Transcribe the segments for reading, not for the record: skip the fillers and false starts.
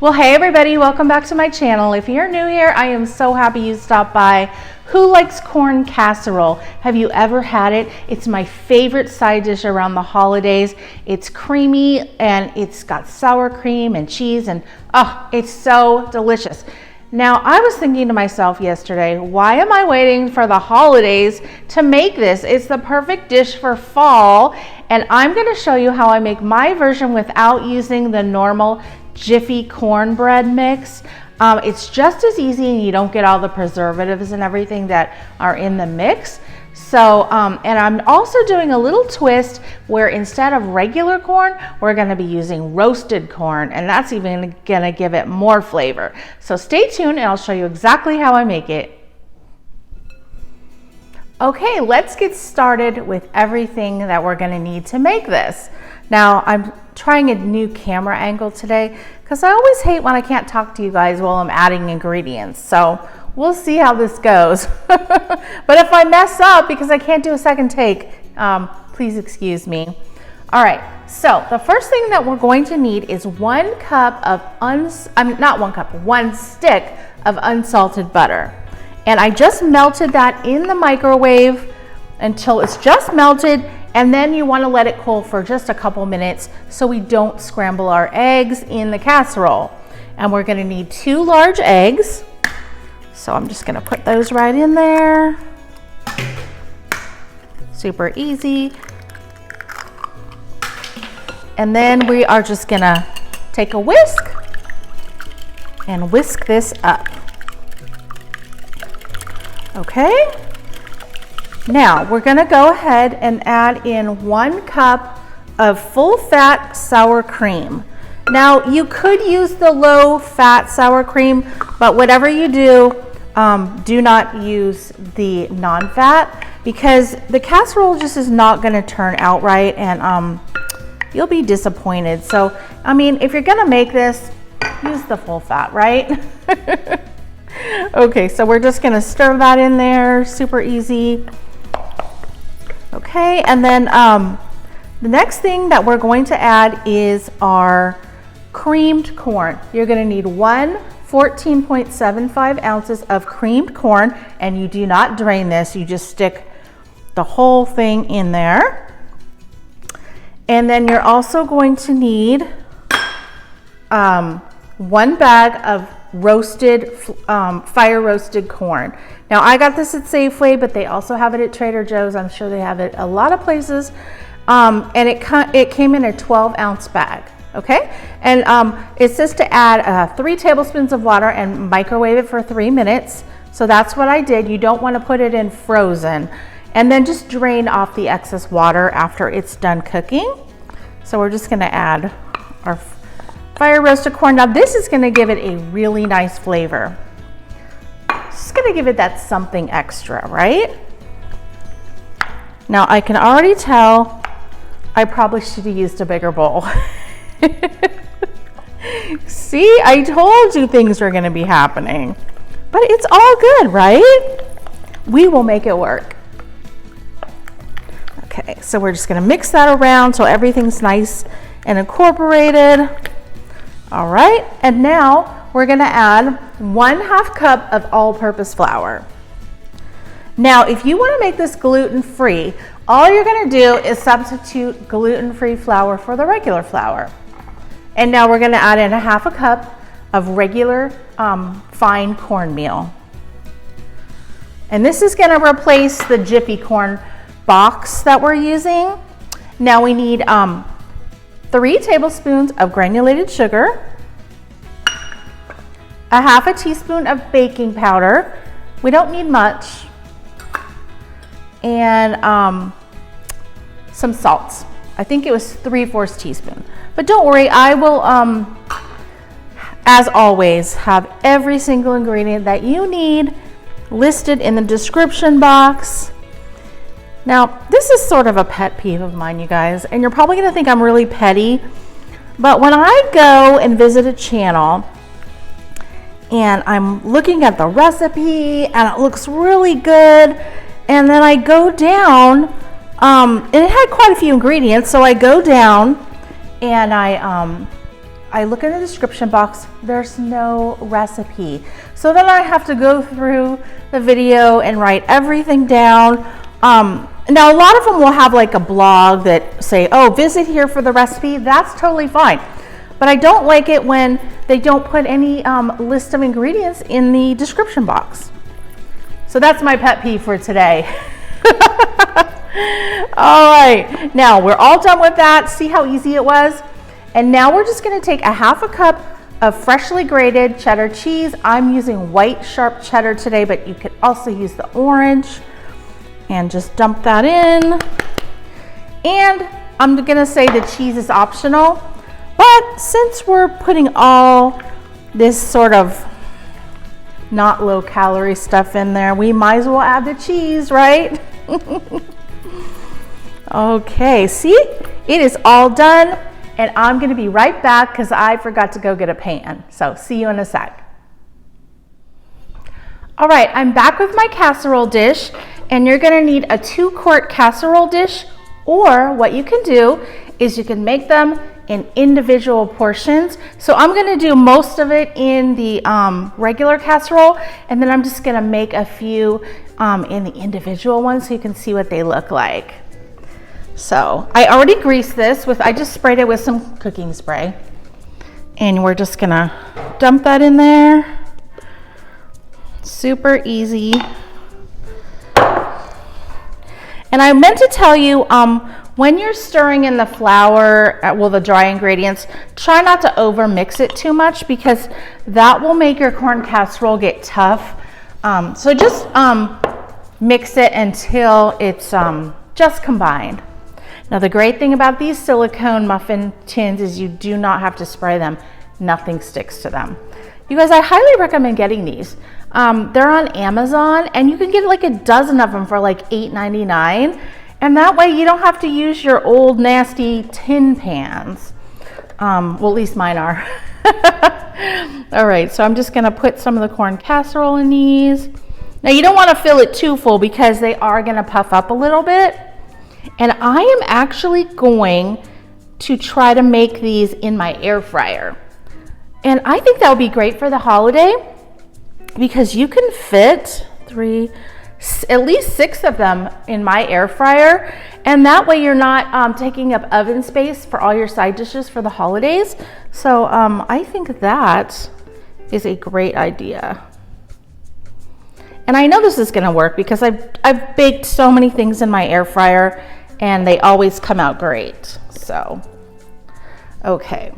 Well, hey everybody, welcome back to my channel. If you're new here, I am so happy you stopped by. Who likes corn casserole? Have you ever had it? It's my favorite side dish around the holidays. It's creamy and it's got sour cream and cheese and oh, it's so delicious. Now, I was thinking to myself yesterday, why am I waiting for the holidays to make this? It's the perfect dish for fall, and I'm going to show you how I make my version without using the normal Jiffy cornbread mix. It's just as easy and you don't get all the preservatives and everything that are in the mix. So, and I'm also doing a little twist where instead of regular corn, we're gonna be using roasted corn, and that's even gonna give it more flavor. So stay tuned and I'll show you exactly how I make it. Okay, let's get started with everything that we're gonna need to make this. Now, I'm trying a new camera angle today because I always hate when I can't talk to you guys while I'm adding ingredients. So we'll see how this goes. But if I mess up because I can't do a second take, please excuse me. All right, so the first thing that we're going to need is 1 cup of, one stick of unsalted butter. And I just melted that in the microwave until it's just melted, and then you want to let it cool for just a couple minutes so we don't scramble our eggs in the casserole. And we're going to need 2 large eggs. So I'm just going to put those right in there. Super easy. And then we are just going to take a whisk and whisk this up. Okay. Now we're going to go ahead and add in 1 cup of full fat sour cream. Now you could use the low fat sour cream, but whatever you do, do not use the non-fat because the casserole just is not going to turn out right, and you'll be disappointed. So, I mean, if you're going to make this, use the full fat, right? Okay, so we're just going to stir that in there, super easy. Okay, and then the next thing that we're going to add is our creamed corn. You're going to need 14.75 ounces of creamed corn, and you do not drain this, you just stick the whole thing in there. And then you're also going to need 1 bag of roasted, fire roasted corn. Now I got this at Safeway, but they also have it at Trader Joe's. I'm sure they have it a lot of places. And it came in a 12-ounce bag. Okay, and it says to add 3 tablespoons of water and microwave it for 3 minutes. So that's what I did. You don't want to put it in frozen. And then just drain off the excess water after it's done cooking. So we're just going to add our fire roasted corn. Now this is going to give it a really nice flavor. Just going to give it that something extra, right? Now I can already tell I probably should have used a bigger bowl. See, I told you things were going to be happening, but it's all good, right? We will make it work. Okay, so we're just going to mix that around so everything's nice and incorporated. All right, and now we're going to add 1/2 cup of all-purpose flour. Now, if you want to make this gluten-free, all you're going to do is substitute gluten-free flour for the regular flour. And now we're going to add in 1/2 cup of regular fine cornmeal. And this is going to replace the Jiffy corn box that we're using. Now we need 3 tablespoons of granulated sugar, 1/2 teaspoon of baking powder. We don't need much. And some salt. I think it was 3/4 teaspoon. But don't worry, I will, as always, have every single ingredient that you need listed in the description box. Now, this is sort of a pet peeve of mine, you guys, and you're probably gonna think I'm really petty, but when I go and visit a channel and I'm looking at the recipe and it looks really good, and then I go down, and it had quite a few ingredients, so I go down and I I look in the description box, there's no recipe. So then I have to go through the video and write everything down. Now a lot of them will have like a blog that say, oh, visit here for the recipe. That's totally fine. But I don't like it when they don't put any list of ingredients in the description box. So that's my pet peeve for today. All right, now we're all done with that. See how easy it was? And now we're just gonna take a half a cup of freshly grated cheddar cheese. I'm using white sharp cheddar today, but you could also use the orange. And just dump that in. And I'm gonna say the cheese is optional, but since we're putting all this sort of not low calorie stuff in there, we might as well add the cheese, right? Okay, see, it is all done, and I'm gonna be right back because I forgot to go get a pan. So see you in a sec. All right, I'm back with my casserole dish, and you're gonna need a 2-quart casserole dish, or what you can do is you can make them in individual portions. So I'm gonna do most of it in the regular casserole, and then I'm just gonna make a few in the individual ones so you can see what they look like. So I already greased this I just sprayed it with some cooking spray, and we're just gonna dump that in there. Super easy. And I meant to tell you, when you're stirring in the flour, the dry ingredients, try not to over mix it too much because that will make your corn casserole get tough. So just mix it until it's just combined. Now the great thing about these silicone muffin tins is you do not have to spray them. Nothing sticks to them. You guys, I highly recommend getting these. They're on Amazon, and you can get like a dozen of them for like $8.99. And that way you don't have to use your old nasty tin pans. Well, at least mine are. All right, so I'm just gonna put some of the corn casserole in these. Now you don't wanna fill it too full because they are gonna puff up a little bit. And I am actually going to try to make these in my air fryer. And I think that would be great for the holiday because you can fit at least 6 of them in my air fryer. And that way you're not taking up oven space for all your side dishes for the holidays. So I think that is a great idea. And I know this is gonna work because I've baked so many things in my air fryer and they always come out great. So, okay.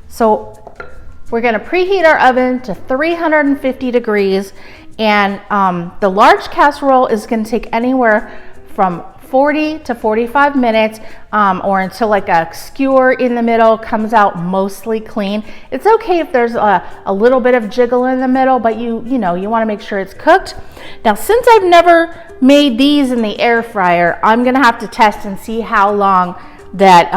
So we're gonna preheat our oven to 350 degrees, and the large casserole is gonna take anywhere from 40 to 45 minutes or until like a skewer in the middle comes out mostly clean. It's okay if there's a little bit of jiggle in the middle, but you wanna make sure it's cooked. Now, since I've never made these in the air fryer, I'm gonna have to test and see how long that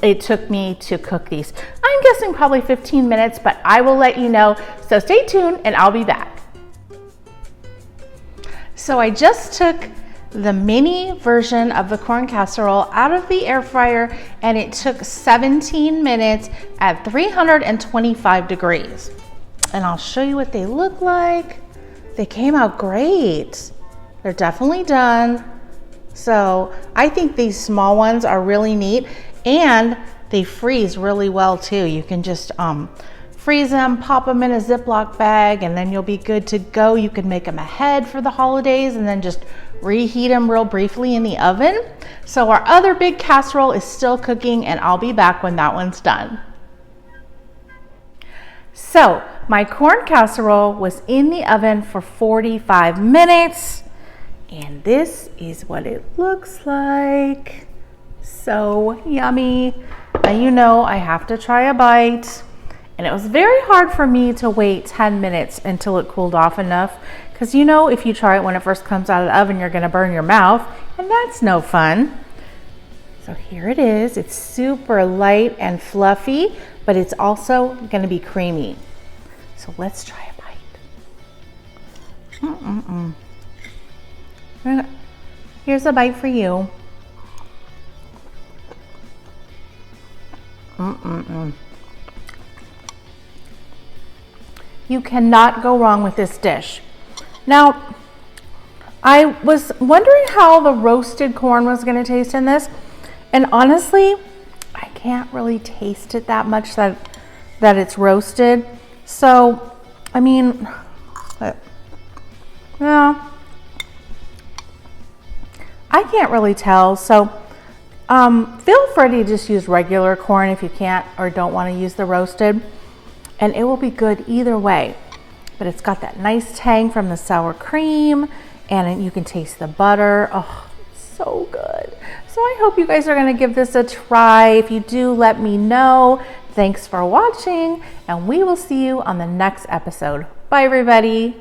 it took me to cook these. I'm guessing probably 15 minutes, but I will let you know. So stay tuned and I'll be back. So I just took the mini version of the corn casserole out of the air fryer, and it took 17 minutes at 325 degrees. And I'll show you what they look like. They came out great. They're definitely done. So I think these small ones are really neat, and they freeze really well too. You can just freeze them, pop them in a Ziploc bag, and then you'll be good to go. You can make them ahead for the holidays and then just reheat them real briefly in the oven. So our other big casserole is still cooking, and I'll be back when that one's done. So my corn casserole was in the oven for 45 minutes, and this is what it looks like. So yummy. Now you know I have to try a bite. And it was very hard for me to wait 10 minutes until it cooled off enough, because you know if you try it when it first comes out of the oven, you're gonna burn your mouth, and that's no fun. So here it is. It's super light and fluffy, but it's also gonna be creamy. So let's try a bite. Here's a bite for you. You cannot go wrong with this dish. Now, I was wondering how the roasted corn was going to taste in this, and honestly, I can't really taste it that much that it's roasted. So, I mean, yeah, I can't really tell. So, feel free to just use regular corn if you can't or don't want to use the roasted, and it will be good either way. But it's got that nice tang from the sour cream, and you can taste the butter. Oh, so good. So I hope you guys are going to give this a try. If you do, let me know. Thanks for watching, and we will see you on the next episode. Bye, everybody.